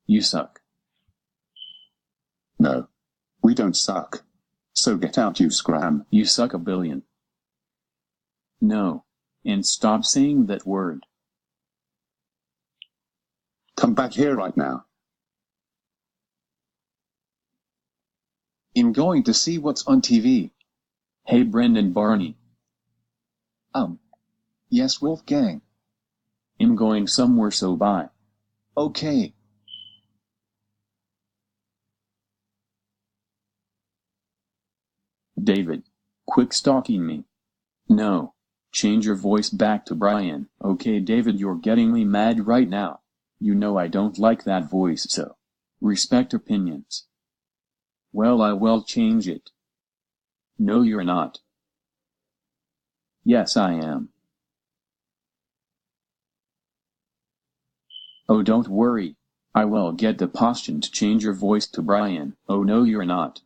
You suck. No. We don't suck. So get out, you scram. You suck a billion. No. And stop saying that word. Come back here right now. I'm going to see what's on TV. Hey Brendan Barney. Yes, Wolfgang. I'm going somewhere, so bye. Okay. David. Quit stalking me. No. Change your voice back to Brian. Okay David, you're getting me mad right now. You know I don't like that voice, so respect opinions. Well, I will change it. No, you're not. Yes, I am. Oh, don't worry. I will get the Postion to change your voice to Brian. Oh no, you're not.